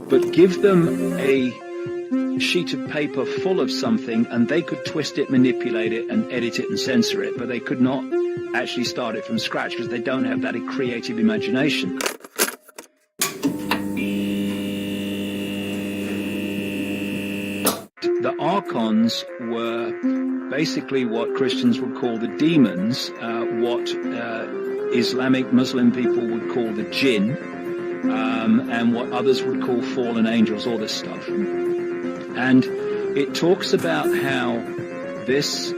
But give them a sheet of paper full of something and they could twist it, manipulate it, and edit it and censor it, but they could not actually start it from scratch because they don't have that creative imagination. The Archons were basically what Christians would call the demons, what Islamic Muslim people would call the jinn, and what others would call fallen angels, all this stuff. And it talks about how this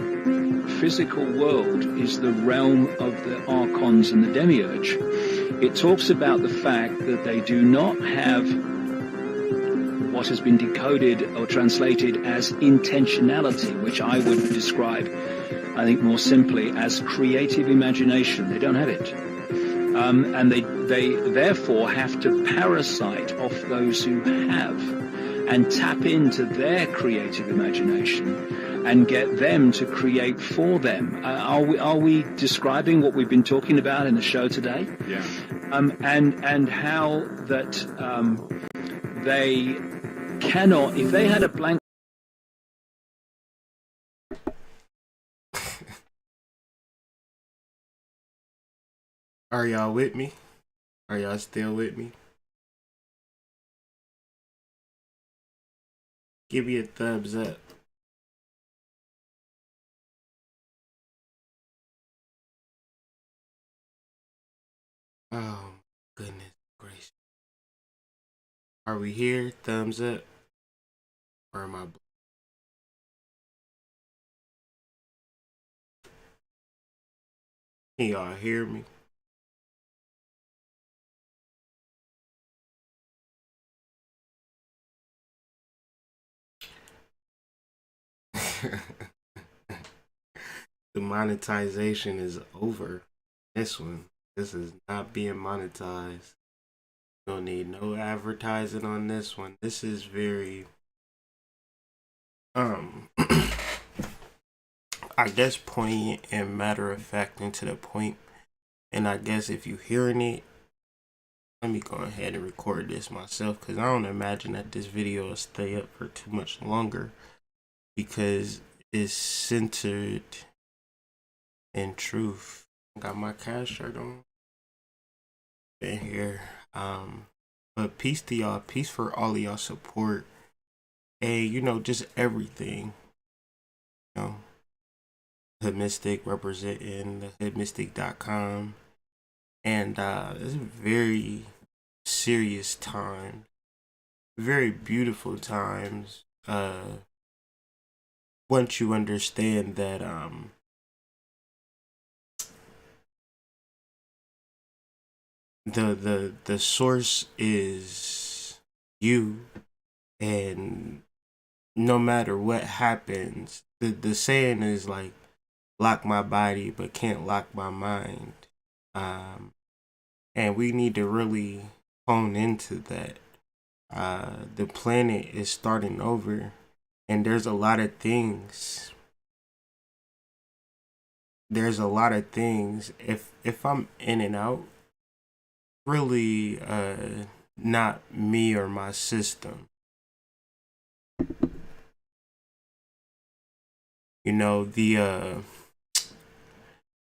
physical world is the realm of the Archons and the Demiurge. It talks about the fact that they do not have what has been decoded or translated as intentionality, which I would describe, I think, more simply as creative imagination. They don't have it. And they therefore have to parasite off those who have and tap into their creative imagination and get them to create for them. Are we describing what we've been talking about in the show today? Yeah. And how that they cannot, if they had a blank. Are y'all with me? Are y'all still with me? Give me a thumbs up. Oh, goodness gracious. Are we here? Thumbs up. Or am I? Can y'all hear me? The monetization is over. This one. This is not being monetized. Don't need no advertising on this one. This is very I guess poignant and matter of fact and to the point. And I guess if you're hearing it, let me go ahead and record this myself, because I don't imagine that this video will stay up for too much longer, because it's centered in truth. Got my cash shirt on in here. But peace to y'all, peace for all of y'all support, and you know, just everything. You know, Hood Mystic representing the hoodmystic.com, and it's a very serious time, very beautiful times. Once you understand that the source is you, and no matter what happens, the saying is like, lock my body but can't lock my mind. And we need to really hone into that. The planet is starting over, and there's a lot of things. There's a lot of things. If I'm in and out, really not me or my system. You know, the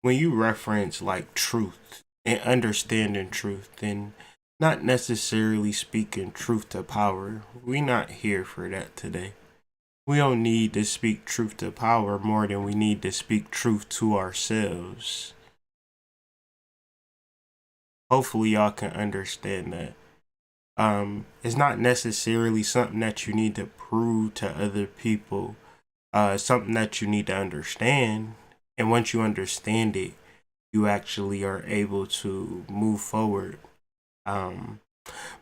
when you reference like truth and understanding truth, and not necessarily speaking truth to power, we not here for that today. We don't need to speak truth to power more than we need to speak truth to ourselves. Hopefully y'all can understand that. It's not necessarily something that you need to prove to other people. It's something that you need to understand. And once you understand it, you actually are able to move forward. But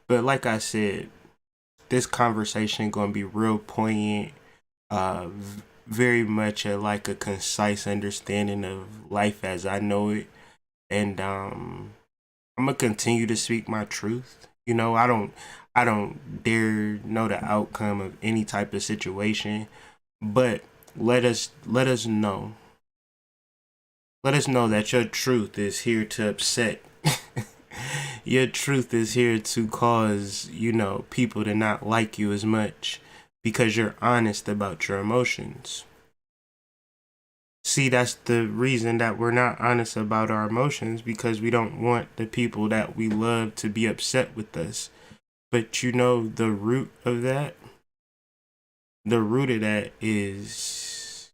like I said, this conversation going to be real poignant, very much like a concise understanding of life as I know it. And I'm gonna continue to speak my truth. You know, I don't dare know the outcome of any type of situation, but let us know. Let us know that your truth is here to upset. Your truth is here to cause, people to not like you as much because you're honest about your emotions. See, that's the reason that we're not honest about our emotions, because we don't want the people that we love to be upset with us. But the root of that? The root of that is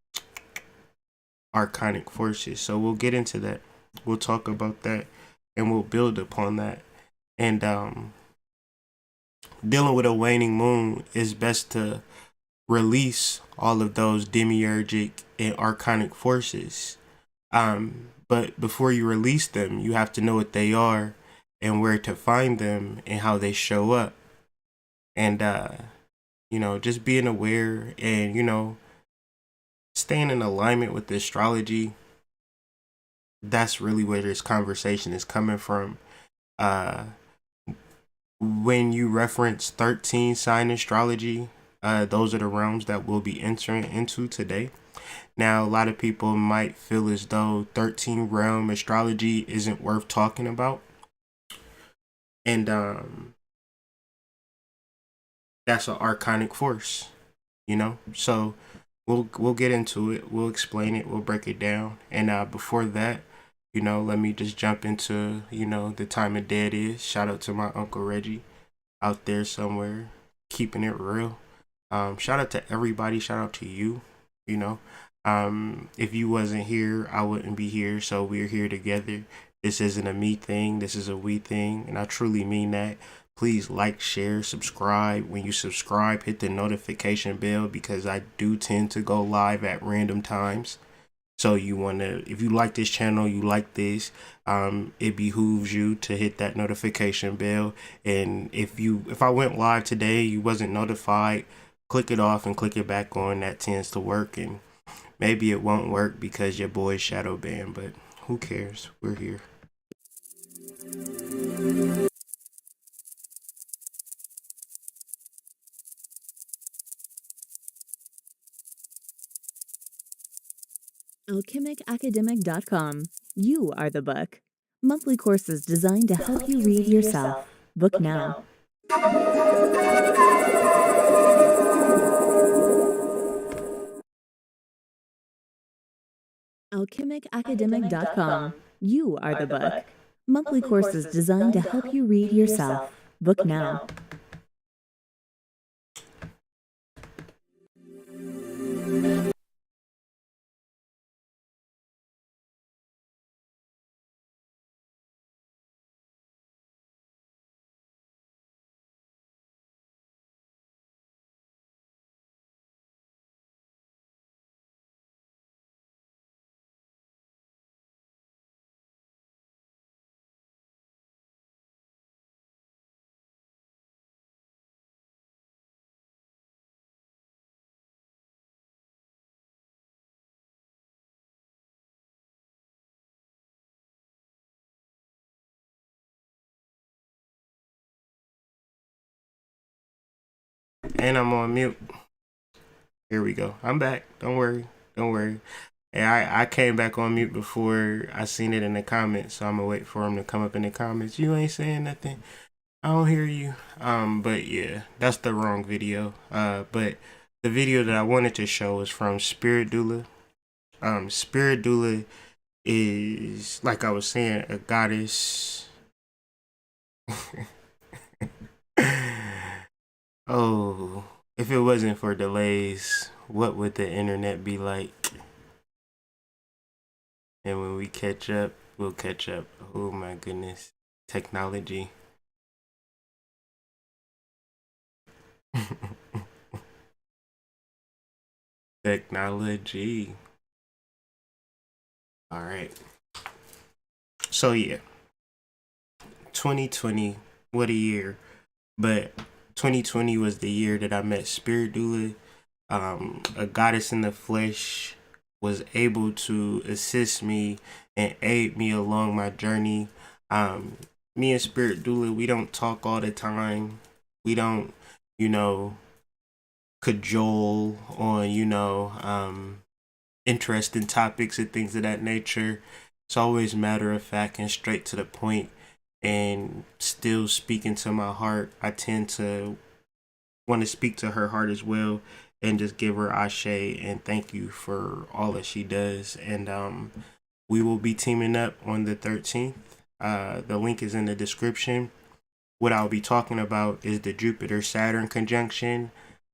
archonic forces. So we'll get into that. We'll talk about that and we'll build upon that. And dealing with a waning moon, is best to release all of those demiurgic and archonic forces. But before you release them, you have to know what they are and where to find them and how they show up. And just being aware and staying in alignment with the astrology. That's really where this conversation is coming from. When you reference 13 sign astrology, those are the realms that we'll be entering into today. Now, a lot of people might feel as though 13 realm astrology isn't worth talking about. And that's an archonic force, So we'll get into it. We'll explain it. We'll break it down. And before that, let me just jump into, the time of day it is. Shout out to my Uncle Reggie out there somewhere, keeping it real. Shout out to everybody. Shout out to you, If you wasn't here, I wouldn't be here. So we're here together. This isn't a me thing. This is a we thing. And I truly mean that. Please like, share, subscribe. When you subscribe, hit the notification bell, because I do tend to go live at random times. So if you like this channel, you like this, it behooves you to hit that notification bell. And if I went live today, you wasn't notified, click it off and click it back on. That tends to work. And maybe it won't work because your boy's shadow banned, but who cares? We're here. AlchemicAcademic.com. You are the book. Monthly courses designed to help you read yourself. Book now. AlchemicAcademic.com. You are the book. Monthly courses designed to help you read yourself. Book now. And I'm on mute. Here we go. I'm back. Don't worry. And I came back on mute before I seen it in the comments, so I'm gonna wait for him to come up in the comments. You ain't saying nothing. I don't hear you. But yeah, that's the wrong video. But the video that I wanted to show is from Spirit Doula. Spirit Doula is, like I was saying, a goddess. Oh, if it wasn't for delays, what would the internet be like? And when we catch up, we'll catch up. Oh my goodness. Technology. Technology. All right. So yeah, 2020, what a year. But 2020 was the year that I met Spirit Doula. A goddess in the flesh was able to assist me and aid me along my journey. Me and Spirit Doula, we don't talk all the time. We don't, cajole on, interesting topics and things of that nature. It's always matter of fact and straight to the point, and still speaking to my heart. I tend to want to speak to her heart as well and just give her ashe and thank you for all that she does. And we will be teaming up on the 13th. The link is in the description. What I'll be talking about is the Jupiter-Saturn conjunction.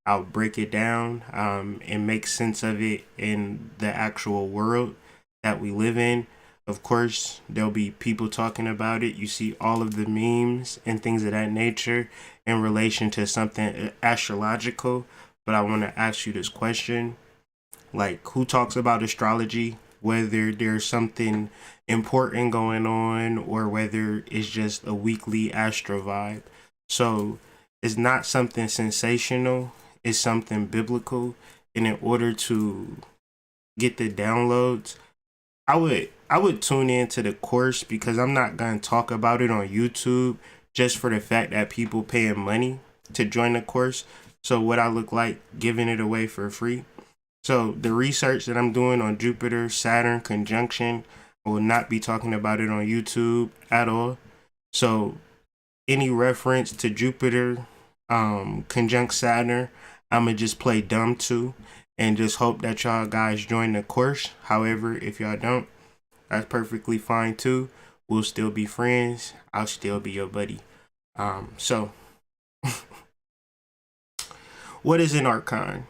I'll break it down and make sense of it in the actual world that we live in. Of course, there'll be people talking about it. You see all of the memes and things of that nature in relation to something astrological. But I want to ask you this question. Like, who talks about astrology? Whether there's something important going on or whether it's just a weekly Astro Vibe. So it's not something sensational. It's something biblical. And in order to get the downloads, I would tune into the course, because I'm not going to talk about it on YouTube just for the fact that people paying money to join the course. So what I look like giving it away for free. So the research that I'm doing on Jupiter-Saturn conjunction, I will not be talking about it on YouTube at all. So any reference to Jupiter conjunct Saturn, I'm going to just play dumb to and just hope that y'all guys join the course. However, if y'all don't, that's perfectly fine too. We'll still be friends. I'll still be your buddy. So what is an Archon?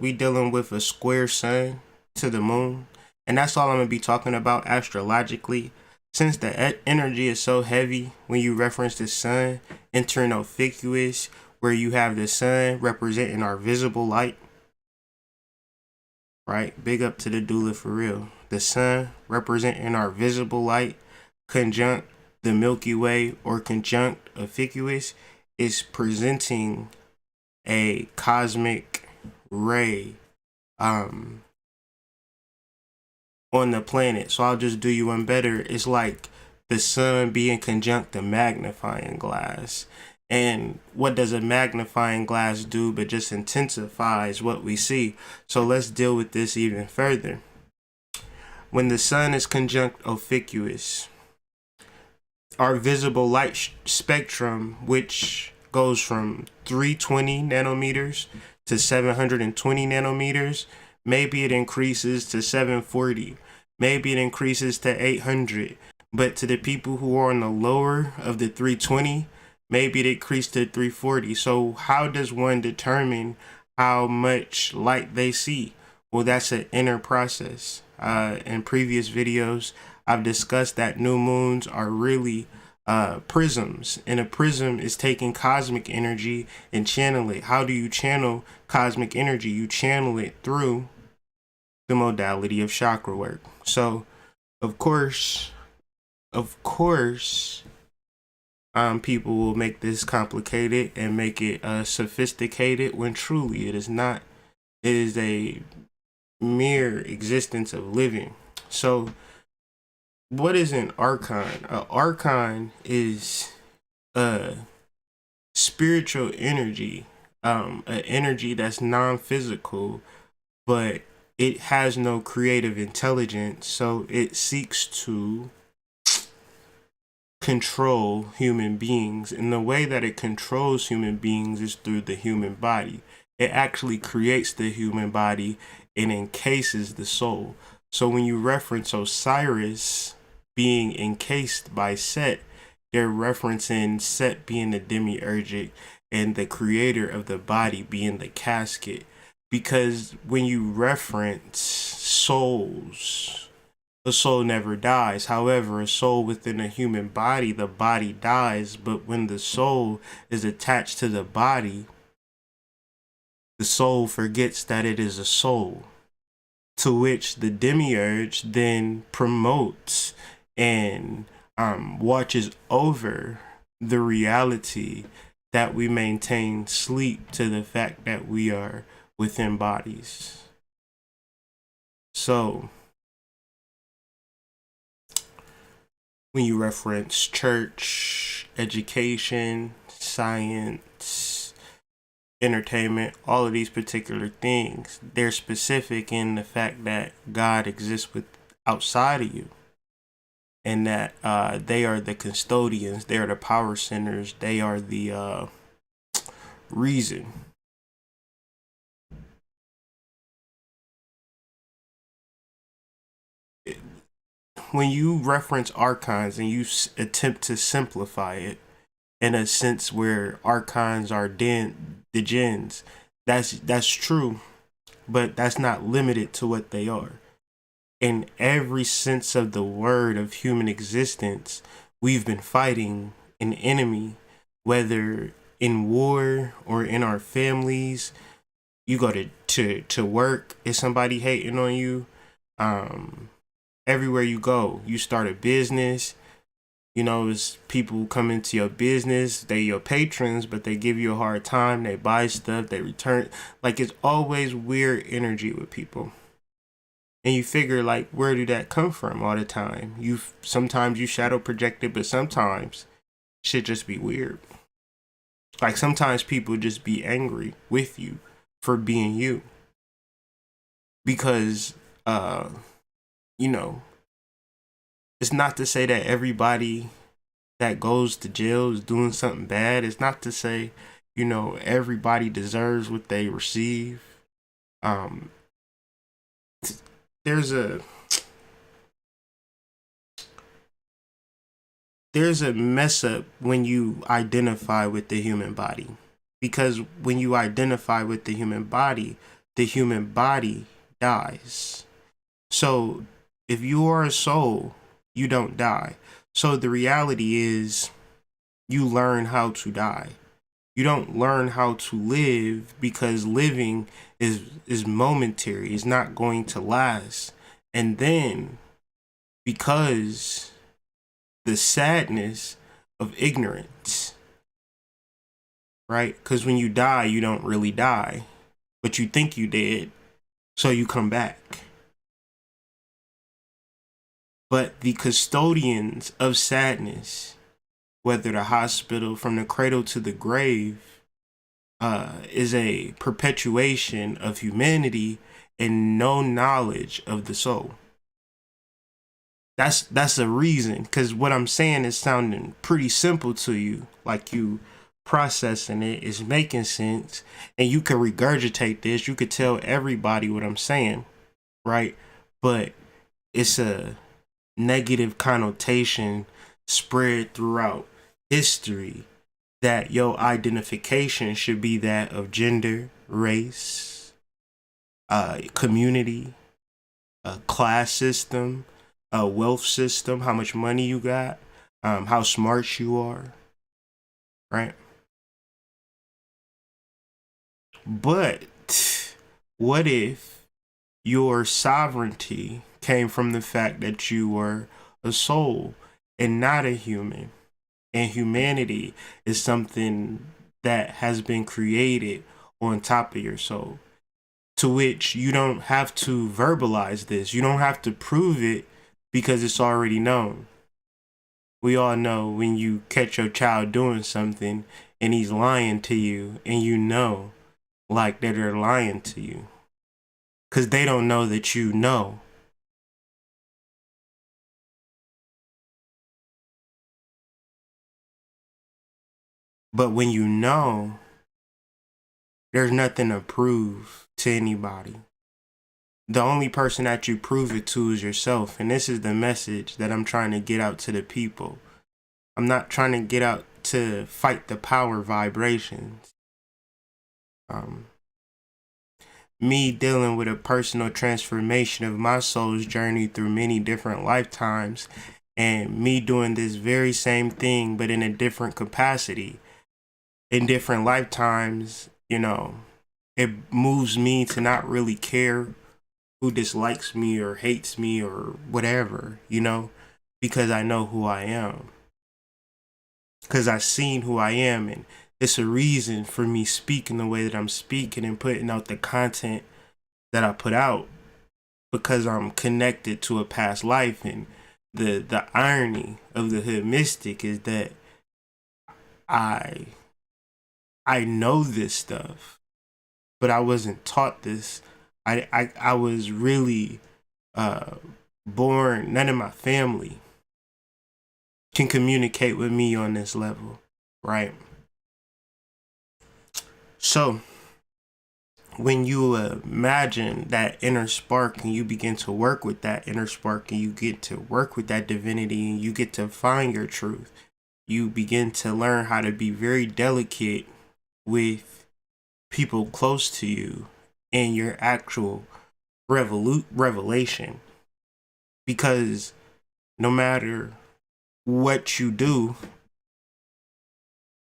We dealing with a square sun to the moon, and that's all I'm going to be talking about astrologically. Since the energy is so heavy when you reference the sun entering Ophiuchus, where you have the sun representing our visible light, right? Big up to the doula for real. The sun representing our visible light, conjunct the Milky Way or conjunct Ophiuchus, is presenting a cosmic ray on the planet. So I'll just do you one better. It's like the sun being conjunct the magnifying glass. And what does a magnifying glass do but just intensifies what we see? So let's deal with this even further. When the sun is conjunct Ophiuchus, our visible light spectrum, which goes from 320 nanometers to 720 nanometers, maybe it increases to 740, maybe it increases to 800, but to the people who are on the lower of the 320, maybe it increased to 340. So how does one determine how much light they see? Well, that's an inner process. In previous videos, I've discussed that new moons are really prisms, and a prism is taking cosmic energy and channel it. How do you channel cosmic energy? You channel it through the modality of chakra work. So of course, people will make this complicated and make it sophisticated when truly it is not. It is a mere existence of living. So what is an archon? An archon is a spiritual energy, an energy that's non-physical, but it has no creative intelligence, so it seeks to control human beings. And the way that it controls human beings is through the human body. It actually creates the human body and encases the soul. So when you reference Osiris being encased by Set, they're referencing Set being the demiurgic and the creator of the body being the casket. Because when you reference souls, a soul never dies. However, a soul within a human body, the body dies. But when the soul is attached to the body, the soul forgets that it is a soul. To which the demiurge then promotes and watches over the reality that we maintain sleep to the fact that we are within bodies. So, when you reference church, education, science, entertainment, all of these particular things, they're specific in the fact that God exists outside of you. And that they are the custodians, they are the power centers, they are the reason. When you reference archons and you attempt to simplify it in a sense where archons are the jinns, that's true, but that's not limited to what they are. In every sense of the word of human existence, we've been fighting an enemy, whether in war or in our families. You go to work, is somebody hating on you? Everywhere you go, you start a business, it's people come into your business, they your patrons, but they give you a hard time, they buy stuff, they return. Like, it's always weird energy with people. And you figure, like, where did that come from all the time? Sometimes you shadow project it, but sometimes shit just be weird. Like, sometimes people just be angry with you for being you. Because, it's not to say that everybody that goes to jail is doing something bad. It's not to say, everybody deserves what they receive. There's a mess up when you identify with the human body, because when you identify with the human body dies. So if you are a soul, you don't die. So the reality is you learn how to die. You don't learn how to live, because living is momentary. It's not going to last. And then, because the sadness of ignorance, right? Because when you die, you don't really die, but you think you did, so you come back. But the custodians of sadness, whether the hospital, from the cradle to the grave, is a perpetuation of humanity and no knowledge of the soul. That's a reason, because what I'm saying is sounding pretty simple to you, like you processing it is making sense, and you can regurgitate this, you could tell everybody what I'm saying, right? But it's a negative connotation spread throughout history that your identification should be that of gender, race, community, class system, wealth system, how much money you got, how smart you are, right? But what if your sovereignty came from the fact that you were a soul and not a human? And humanity is something that has been created on top of your soul, to which you don't have to verbalize this. You don't have to prove it, because it's already known. We all know when you catch your child doing something and he's lying to you, and like that they're lying to you, because they don't know that you know. But when you know, there's nothing to prove to anybody. The only person that you prove it to is yourself. And this is the message that I'm trying to get out to the people. I'm not trying to get out to fight the power vibrations. me dealing with a personal transformation of my soul's journey through many different lifetimes, and me doing this very same thing but in a different capacity in different lifetimes, it moves me to not really care who dislikes me or hates me or whatever, because I know who I am. Because I've seen who I am, and it's a reason for me speaking the way that I'm speaking and putting out the content that I put out, because I'm connected to a past life. And the irony of the hood mystic is that I know this stuff, but I wasn't taught this. I was really born, none of my family can communicate with me on this level, right? So when you imagine that inner spark and you begin to work with that inner spark and you get to work with that divinity and you get to find your truth, you begin to learn how to be very delicate with people close to you and your actual revelation. Because no matter what you do,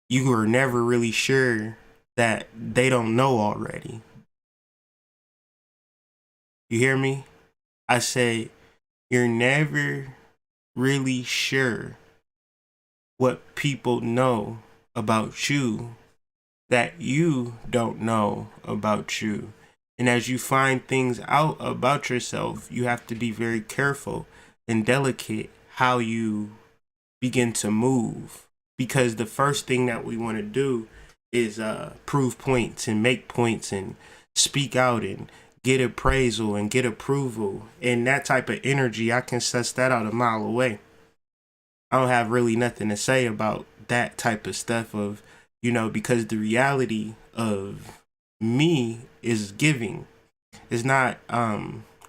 you are never really sure that they don't know already. You hear me? I say you're never really sure what people know about you that you don't know about you. And as you find things out about yourself, you have to be very careful and delicate how you begin to move. Because the first thing that we want to do is prove points and make points and speak out and get appraisal and get approval. And that type of energy, I can suss that out a mile away. I don't have really nothing to say about that type of stuff of, because the reality of me is giving. It's not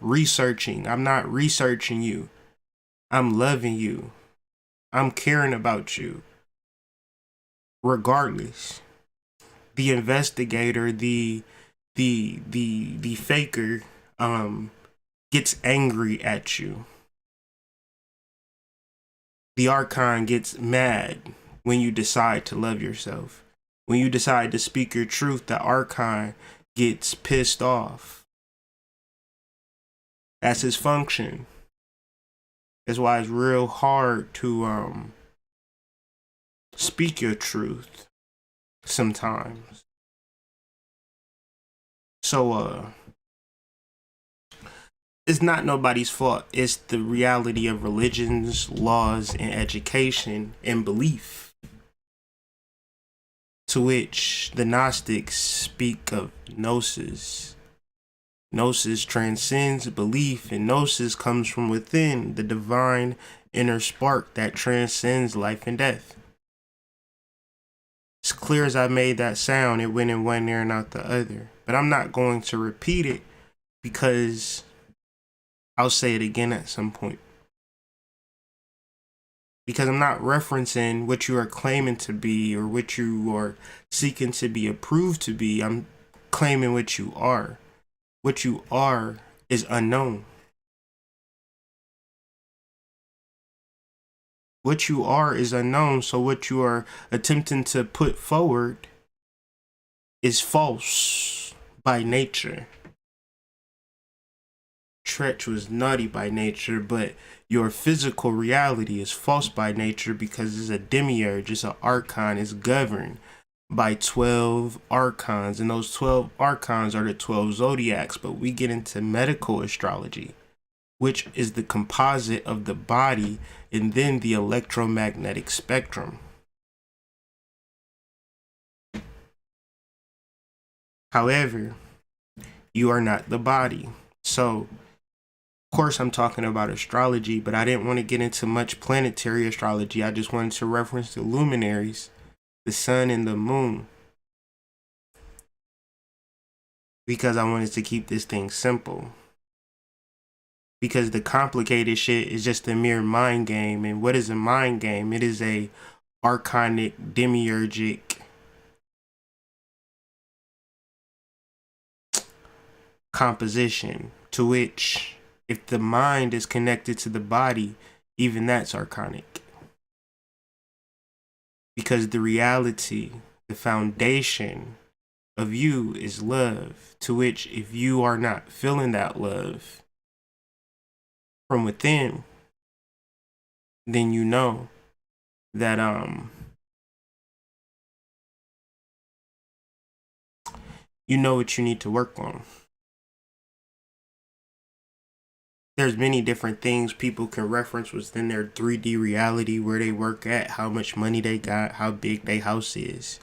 researching. I'm not researching you. I'm loving you. I'm caring about you. Regardless. The investigator, the faker gets angry at you. The Archon gets mad when you decide to love yourself. When you decide to speak your truth, the Archon gets pissed off. That's his function. That's why it's real hard to speak your truth sometimes. So it's not nobody's fault. It's the reality of religions, laws, and education and belief, to which the Gnostics speak of Gnosis. Gnosis transcends belief, and Gnosis comes from within the divine inner spark that transcends life and death. As clear as I made that sound, it went in one ear and out the other. But I'm not going to repeat it because I'll say it again at some point. Because I'm not referencing what you are claiming to be or what you are seeking to be approved to be. I'm claiming what you are. What you are is unknown. What you are is unknown, so what you are attempting to put forward is false by nature. Tretch was naughty by nature, but your physical reality is false by nature because it's a demiurge, it's an archon, it's governed by 12 archons, and those 12 archons are the 12 zodiacs. But we get into medical astrology, which is the composite of the body and then the electromagnetic spectrum. However, you are not the body. So, of course, I'm talking about astrology, but I didn't want to get into much planetary astrology. I just wanted to reference the luminaries, the sun and the moon, because I wanted to keep this thing simple. Because the complicated shit is just a mere mind game. And what is a mind game? It is a archonic, demiurgic composition, to which if the mind is connected to the body, even that's archonic. Because the reality, the foundation of you is love, to which if you are not feeling that love from within, then you know that you know what you need to work on. There's many different things people can reference within their 3D reality, where they work at, how much money they got, how big their house is.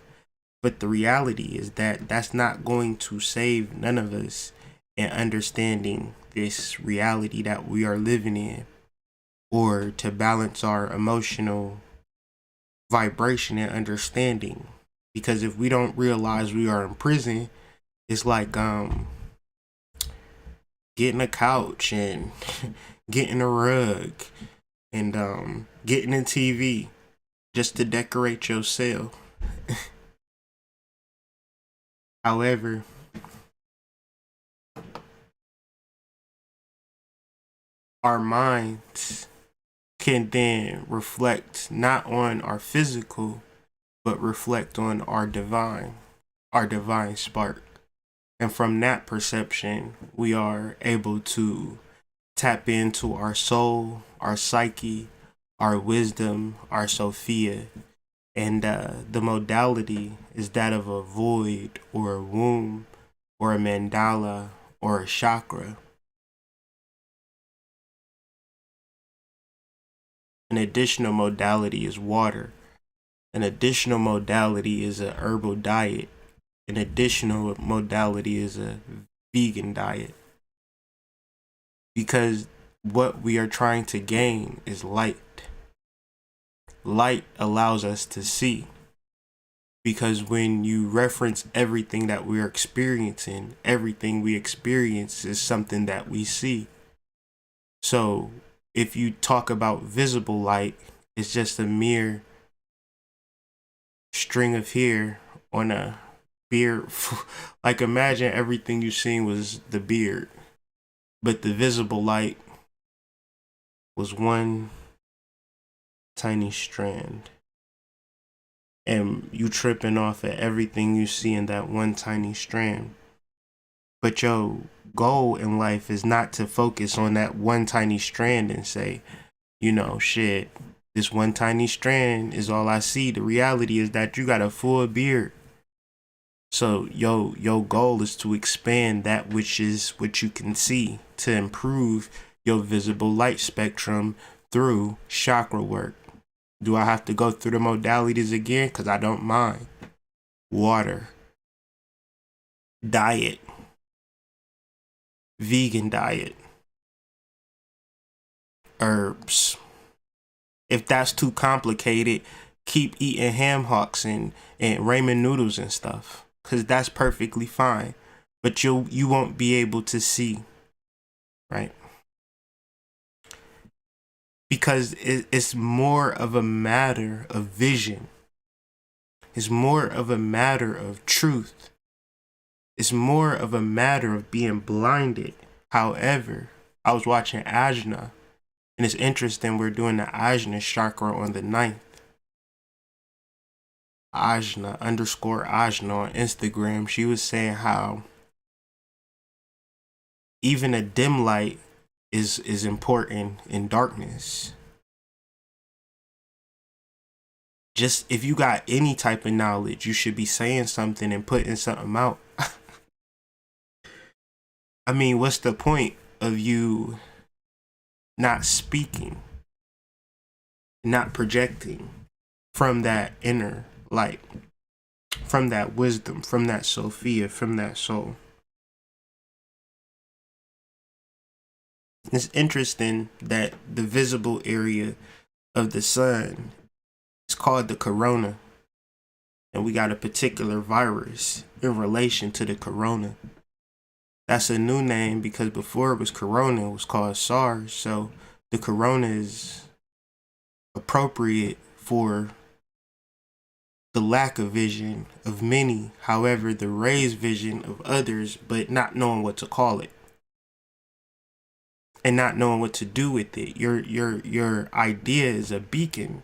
But the reality is that that's not going to save none of us in understanding this reality that we are living in, or to balance our emotional vibration and understanding. Because if we don't realize we are in prison, it's like getting a couch and getting a rug and getting a TV just to decorate your cell. However, our minds can then reflect not on our physical, but reflect on our divine spark. And from that perception, we are able to tap into our soul, our psyche, our wisdom, our Sophia. And the modality is that of a void or a womb or a mandala or a chakra. An additional modality is water. An additional modality is a herbal diet. An additional modality is a vegan diet. Because what we are trying to gain is light. Light allows us to see. Because when you reference everything that we are experiencing, everything we experience is something that we see. So if you talk about visible light, it's just a mere string of hair on a beard. Like, imagine everything you've seen was the beard, but the visible light was one tiny strand, and you tripping off at everything you see in that one tiny strand. But your goal in life is not to focus on that one tiny strand and say, you know, shit, this one tiny strand is all I see. The reality is that you got a full beard. So your goal is to expand that which is what you can see, to improve your visible light spectrum through chakra work. Do I have to go through the modalities again? Because I don't mind. Water, diet, vegan diet, herbs. If that's too complicated, keep eating ham hocks and ramen noodles and stuff, because that's perfectly fine. But you won't be able to see, right? Because it's more of a matter of vision. It's more of a matter of truth. It's more of a matter of being blinded. However, I was watching Ajna, and it's interesting, we're doing the Ajna chakra on the 9th. Ajna_Ajna on Instagram. She was saying how even a dim light is important in darkness. Just if you got any type of knowledge, you should be saying something and putting something out. I mean, what's the point of you not speaking, not projecting from that inner light, from that wisdom, from that Sophia, from that soul? It's interesting that the visible area of the sun is called the corona, and we got a particular virus in relation to the corona. That's a new name, because before it was corona, it was called SARS. So the corona is appropriate for the lack of vision of many, however, the raised vision of others, but not knowing what to call it and not knowing what to do with it. Your idea is a beacon.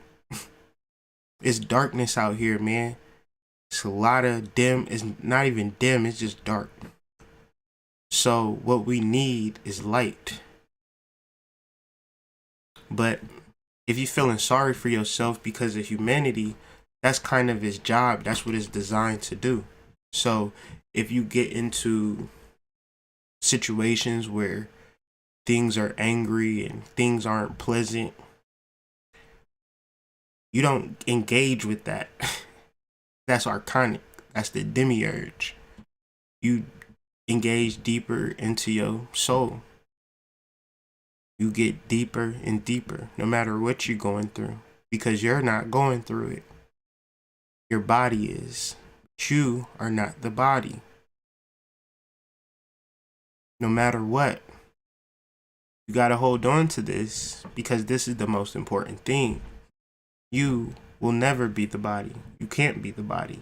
It's darkness out here, man. It's a lot of dim. It's not even dim, it's just dark. So what we need is light. But if you're feeling sorry for yourself because of humanity, that's kind of his job. That's what it's designed to do. So if you get into situations where things are angry and things aren't pleasant, you don't engage with that. That's archonic. That's the demiurge. You engage deeper into your soul. You get deeper and deeper, no matter what you're going through, because you're not going through it. Your body is. You are not the body. No matter what, you got to hold on to this, because this is the most important thing. You will never be the body. You can't be the body.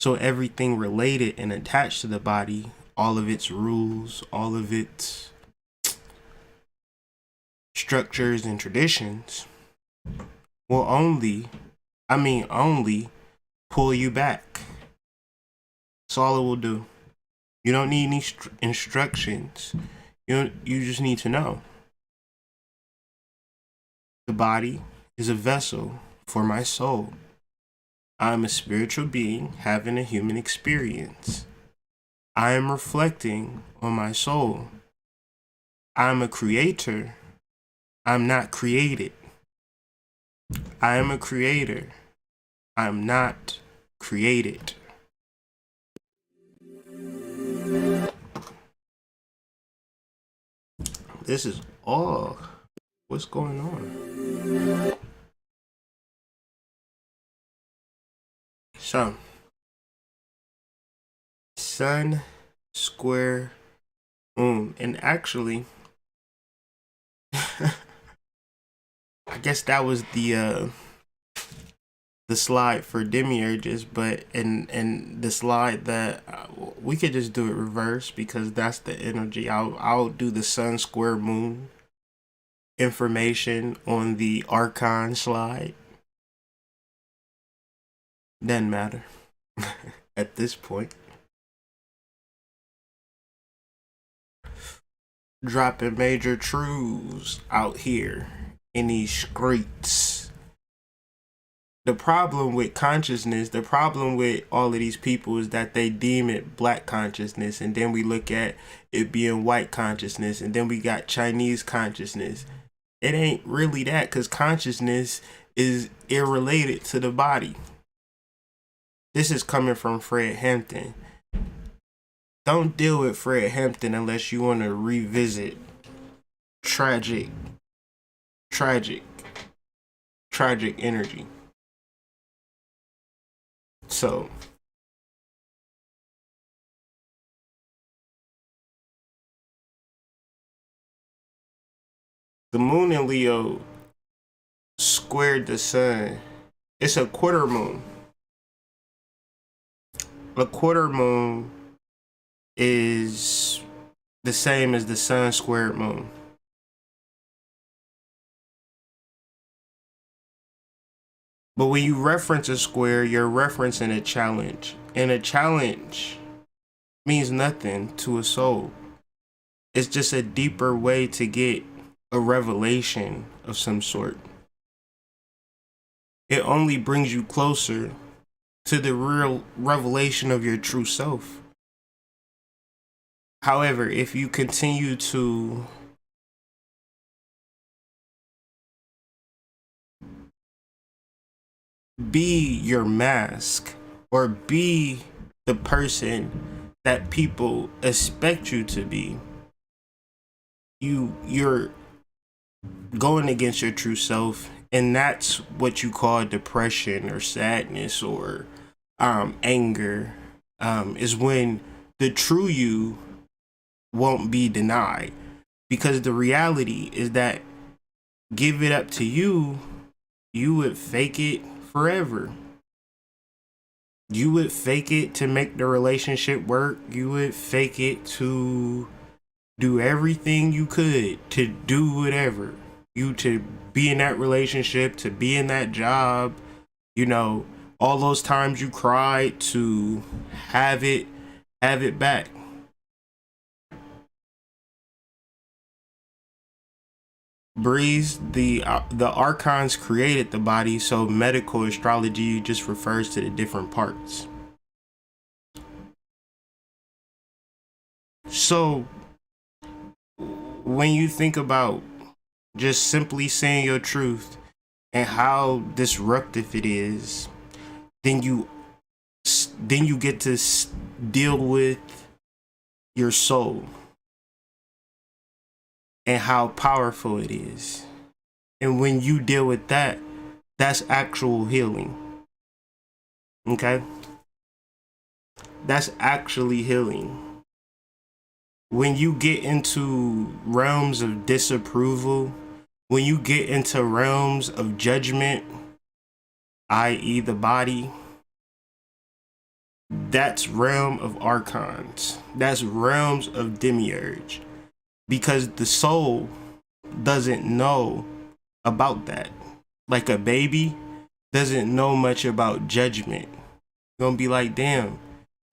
So everything related and attached to the body, all of its rules, all of its structures and traditions will only pull you back. That's all it will do. You don't need any instructions. You just need to know. The body is a vessel for my soul. I'm a spiritual being having a human experience. I am reflecting on my soul. I'm a creator. I'm not created. I am a creator. I'm not created. This is all. What's going on? So, sun, square, moon, and actually, I guess that was the slide for demiurges, but in the slide that we could just do it reverse, because that's the energy. I'll do the sun, square, moon information on the Archon slide. Doesn't matter at this point. Dropping major truths out here in these streets. The problem with consciousness, the problem with all of these people is that they deem it black consciousness, and then we look at it being white consciousness, and then we got Chinese consciousness. It ain't really that, because consciousness is irrelated to the body. This is coming from Fred Hampton. Don't deal with Fred Hampton unless you want to revisit tragic energy. So, the moon in Leo squared the sun. It's a quarter moon. A quarter moon is the same as the sun squared moon. But when you reference a square, you're referencing a challenge. And a challenge means nothing to a soul. It's just a deeper way to get a revelation of some sort. It only brings you closer to the real revelation of your true self. However, if you continue to be your mask, or be the person that people expect you to be, you're going against your true self, and that's what you call depression or sadness or anger, is when the true you won't be denied. Because the reality is that, give it up to you, you would fake it forever. You would fake it to make the relationship work. You would fake it to do everything you could to do whatever. You to be in that relationship, to be in that job, you know, all those times you cried to have it back. Breeze, the archons created the body, so medical astrology just refers to the different parts. So when you think about just simply saying your truth and how disruptive it is, then you get to deal with your soul and how powerful it is. And when you deal with that, that's actual healing. Okay? That's actually healing. When you get into realms of disapproval, when you get into realms of judgment, i.e. the body, that's realm of archons. That's realms of demiurge. Because the soul doesn't know about that. Like a baby doesn't know much about judgment. You're gonna be like, damn,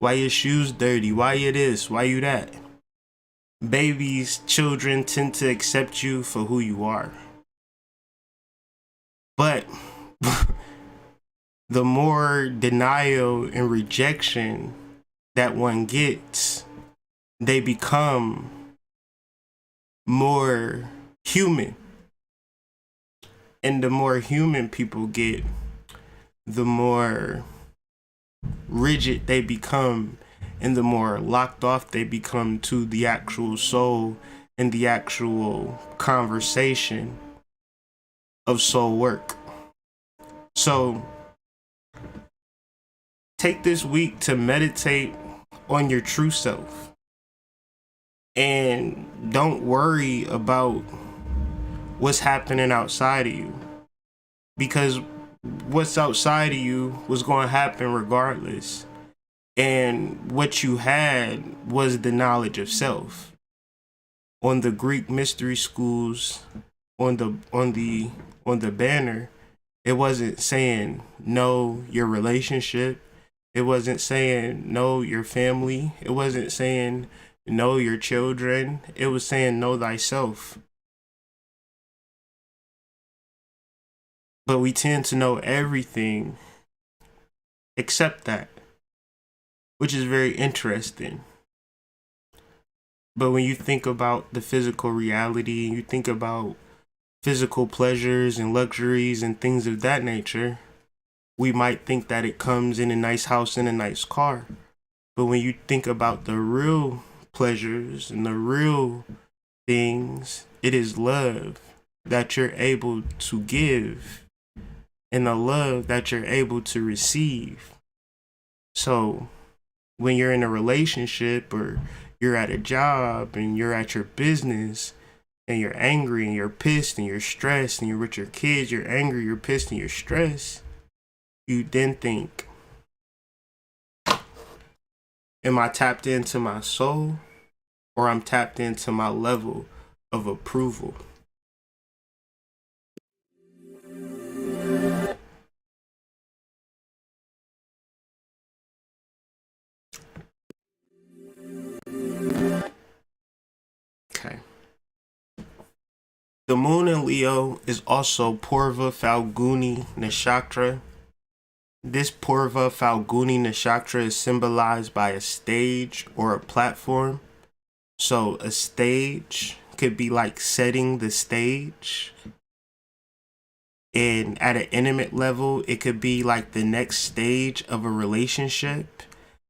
why your shoes dirty? Why you this? Why you that? Babies, children tend to accept you for who you are. But the more denial and rejection that one gets, they become more human. And the more human people get, the more rigid they become, and the more locked off they become to the actual soul and the actual conversation of soul work. So take this week to meditate on your true self. And don't worry about what's happening outside of you. Because what's outside of you was going to happen regardless. And what you had was the knowledge of self. On the Greek mystery schools, on the banner, it wasn't saying know your relationship. It wasn't saying know your family. It wasn't saying know your children. It was saying know thyself. But we tend to know everything except that, which is very interesting. But when you think about the physical reality, you think about physical pleasures and luxuries and things of that nature, we might think that it comes in a nice house and a nice car. But when you think about the real pleasures and the real things, it is love that you're able to give and the love that you're able to receive. So when you're in a relationship or you're at a job and you're at your business and you're angry and you're pissed and you're stressed and you're with your kids, you're angry, you're pissed and you're stressed, you then think, am I tapped into my soul or I'm tapped into my level of approval? Okay. The moon in Leo is also Purva Falguni Nakshatra. This Purva Falguni Nakshatra is symbolized by a stage or a platform. So a stage could be like setting the stage. And at an intimate level, it could be like the next stage of a relationship.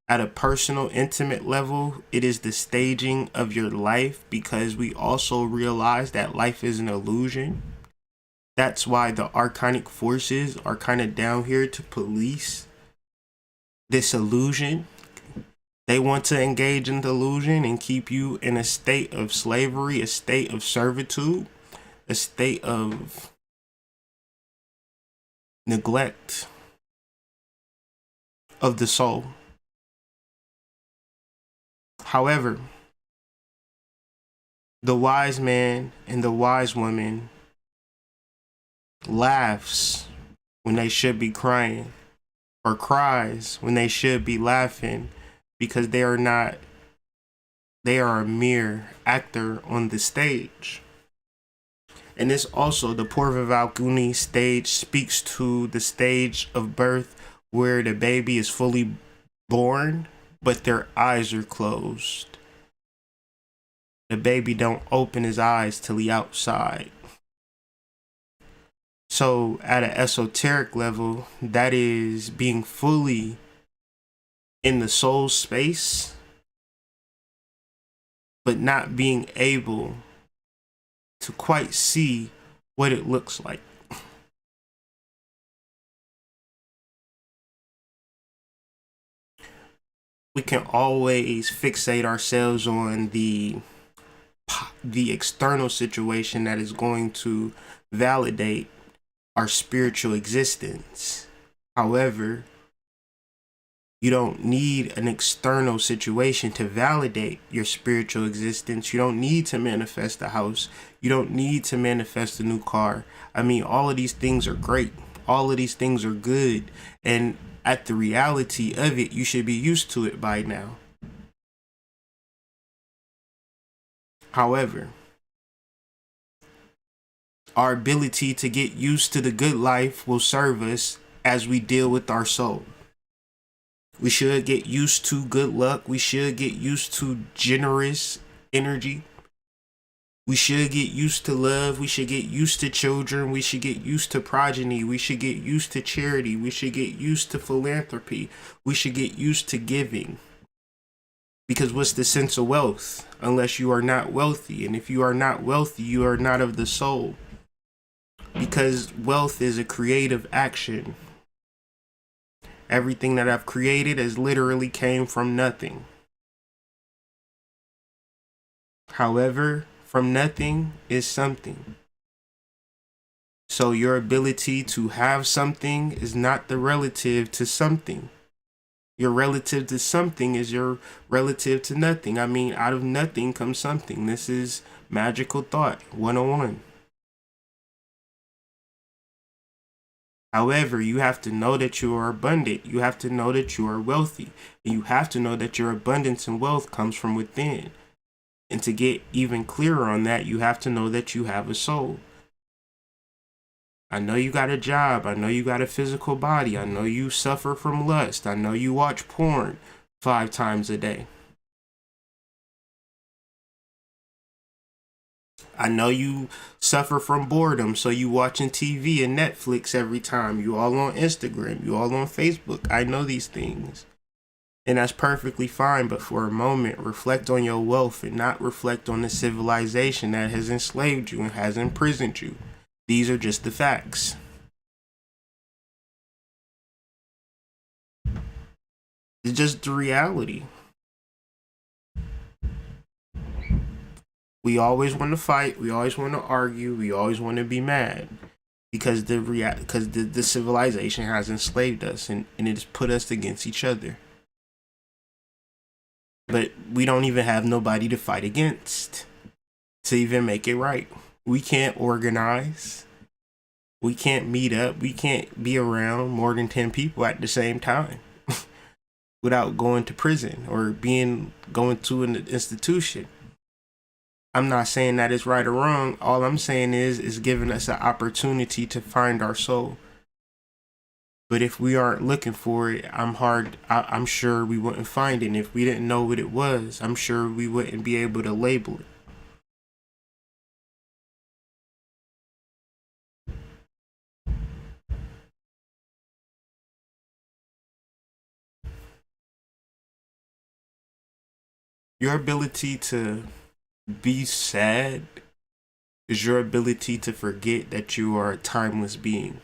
At a personal, intimate level, it is the staging of your life, because we also realize that life is an illusion. That's why the archonic forces are kind of down here to police this illusion. They want to engage in the illusion and keep you in a state of slavery, a state of servitude, a state of neglect of the soul. However, the wise man and the wise woman laughs when they should be crying, or cries when they should be laughing, because they are a mere actor on the stage. And this also, the Porva Valkuni stage speaks to the stage of birth where the baby is fully born, but their eyes are closed. The baby don't open his eyes till he outside. So at an esoteric level, that is being fully in the soul space, but not being able to quite see what it looks like. We can always fixate ourselves on the external situation that is going to validate our spiritual existence. However, you don't need an external situation to validate your spiritual existence. You don't need to manifest a house. You don't need to manifest a new car. I mean, all of these things are great. All of these things are good. And at the reality of it, you should be used to it by now. However, our ability to get used to the good life will serve us as we deal with our soul. We should get used to good luck. We should get used to generous energy. We should get used to love. We should get used to children. We should get used to progeny. We should get used to charity. We should get used to philanthropy. We should get used to giving. Because what's the sense of wealth unless you are not wealthy? And if you are not wealthy, you are not of the soul. Because wealth is a creative action. Everything that I've created has literally came from nothing. However, from nothing is something. So your ability to have something is not the relative to something. Your relative to something is your relative to nothing. I mean, out of nothing comes something. This is magical thought 101. However, you have to know that you are abundant. You have to know that you are wealthy. And you have to know that your abundance and wealth comes from within. And to get even clearer on that, you have to know that you have a soul. I know you got a job. I know you got a physical body. I know you suffer from lust. I know you watch porn 5 times a day. I know you suffer from boredom, so you watching TV and Netflix every time. You all on Instagram. You all on Facebook. I know these things. And that's perfectly fine, but for a moment, reflect on your wealth and not reflect on the civilization that has enslaved you and has imprisoned you. These are just the facts. It's just the reality. We always want to fight. We always want to argue. We always want to be mad because the civilization has enslaved us and it has put us against each other. But we don't even have nobody to fight against to even make it right. We can't organize. We can't meet up. We can't be around more than 10 people at the same time without going to prison or going to an institution. I'm not saying that it's right or wrong. All I'm saying is giving us an opportunity to find our soul. But if we aren't looking for it, I'm sure we wouldn't find it. And if we didn't know what it was, I'm sure we wouldn't be able to label it. Your ability to be sad is your ability to forget that you are a timeless being.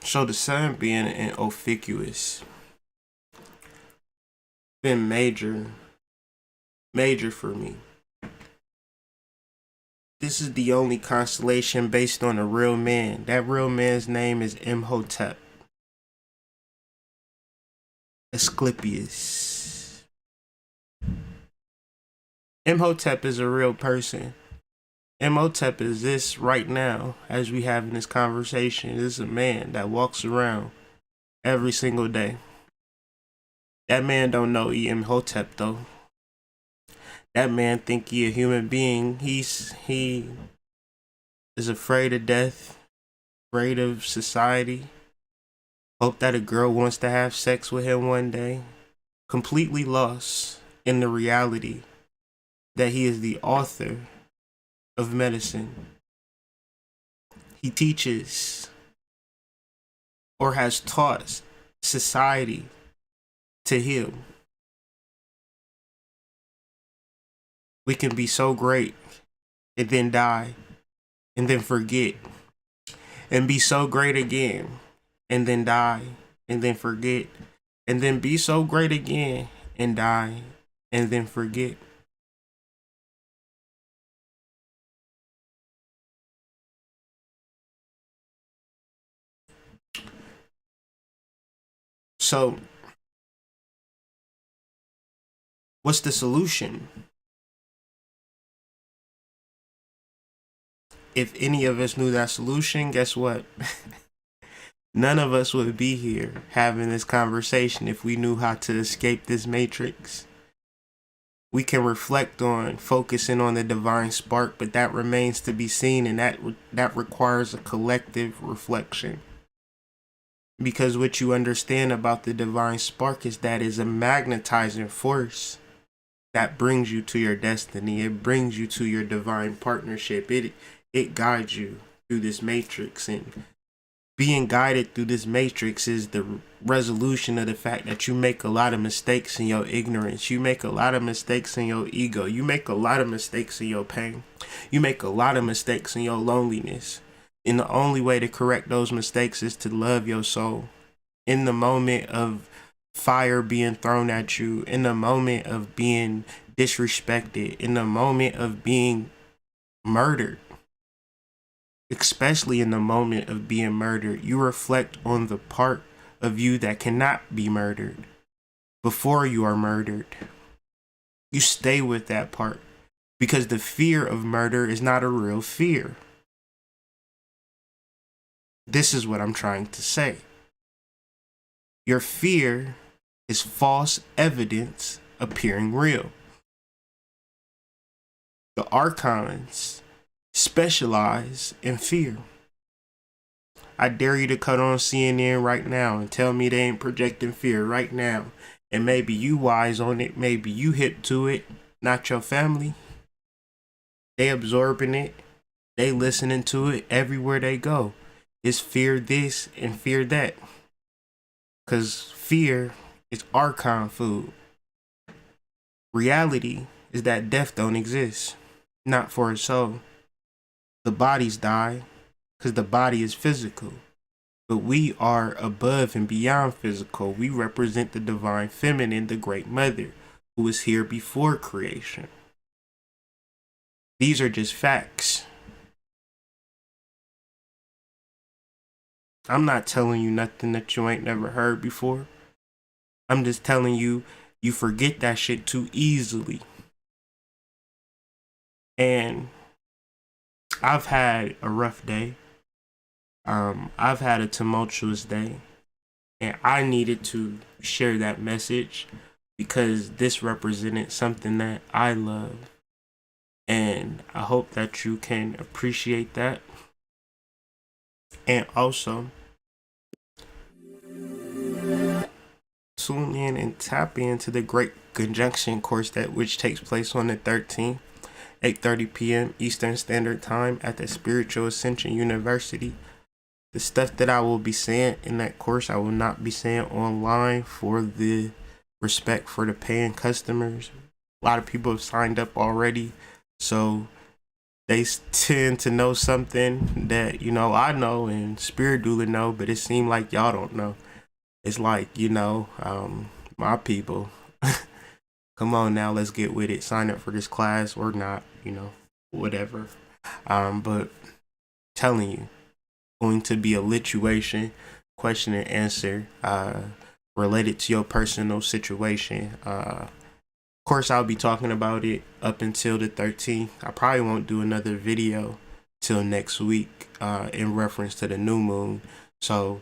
So the sun being an ophiuchus been major for me. This is the only constellation based on a real man. That real man's name is Imhotep. Asclepius. Imhotep is a real person. Imhotep is this right now, as we have in this conversation. This is a man that walks around every single day. That man don't know Imhotep though. That man think he a human being. He is afraid of death, afraid of society. Hope that a girl wants to have sex with him one day. Completely lost in the reality that he is the author of medicine. He teaches or has taught society to heal. We can be so great and then die and then forget and be so great again and then die and then forget and then be so great again and die and then forget. So, what's the solution? If any of us knew that solution, guess what? None of us would be here having this conversation if we knew how to escape this matrix. We can reflect on focusing on the divine spark, but that remains to be seen, and that requires a collective reflection. Because what you understand about the divine spark is that it's a magnetizing force that brings you to your destiny. It brings you to your divine partnership. It guides you through this matrix, and being guided through this matrix is the resolution of the fact that you make a lot of mistakes in your ignorance. You make a lot of mistakes in your ego. You make a lot of mistakes in your pain. You make a lot of mistakes in your loneliness. And the only way to correct those mistakes is to love your soul. In the moment of fire being thrown at you, in the moment of being disrespected, in the moment of being murdered, especially in the moment of being murdered, you reflect on the part of you that cannot be murdered before you are murdered. You stay with that part because the fear of murder is not a real fear. This is what I'm trying to say. Your fear is false evidence appearing real. The Archons specialize in fear. I dare you to cut on CNN right now and tell me they ain't projecting fear right now. And maybe you wise on it, maybe you hip to it, not your family. They absorbing it, they listening to it everywhere they go. It's fear this and fear that. Because fear is Archon food. Reality is that death don't exist, not for a soul. The bodies die because the body is physical. But we are above and beyond physical. We represent the divine feminine, the great mother, who was here before creation. These are just facts. I'm not telling you nothing that you ain't never heard before. I'm just telling you, you forget that shit too easily. And I've had a rough day. I've had a tumultuous day. And I needed to share that message because this represented something that I love. And I hope that you can appreciate that. And also, tune in and tap into the Great Conjunction course which takes place on the 13th, 8:30 p.m. Eastern Standard Time at the Spiritual Ascension University. The stuff that I will be saying in that course, I will not be saying online for the respect for the paying customers. A lot of people have signed up already, so they tend to know something that, I know and Spirit Doula know, but it seemed like y'all don't know. It's like, my people, come on now, let's get with it. Sign up for this class or not, whatever. But telling you, going to be a lituation, question and answer, related to your personal situation. Of course, I'll be talking about it up until the 13th. I probably won't do another video till next week, in reference to the new moon. So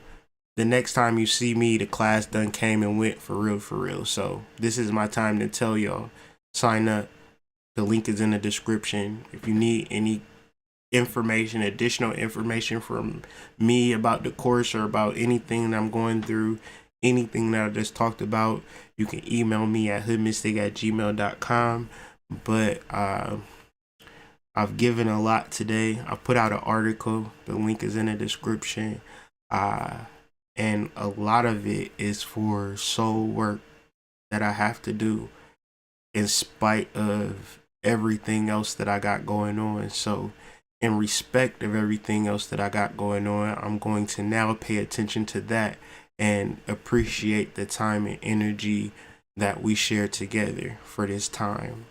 the next time you see me, the class done came and went for real, for real. So this is my time to tell y'all, sign up. The link is in the description. If you need any information, additional information from me about the course or about anything that I'm going through, anything that I just talked about, you can email me at hoodmystic@gmail.com. But I've given a lot today. I put out an article. The link is in the description. And a lot of it is for soul work that I have to do in spite of everything else that I got going on. So in respect of everything else that I got going on, I'm going to now pay attention to that and appreciate the time and energy that we share together for this time.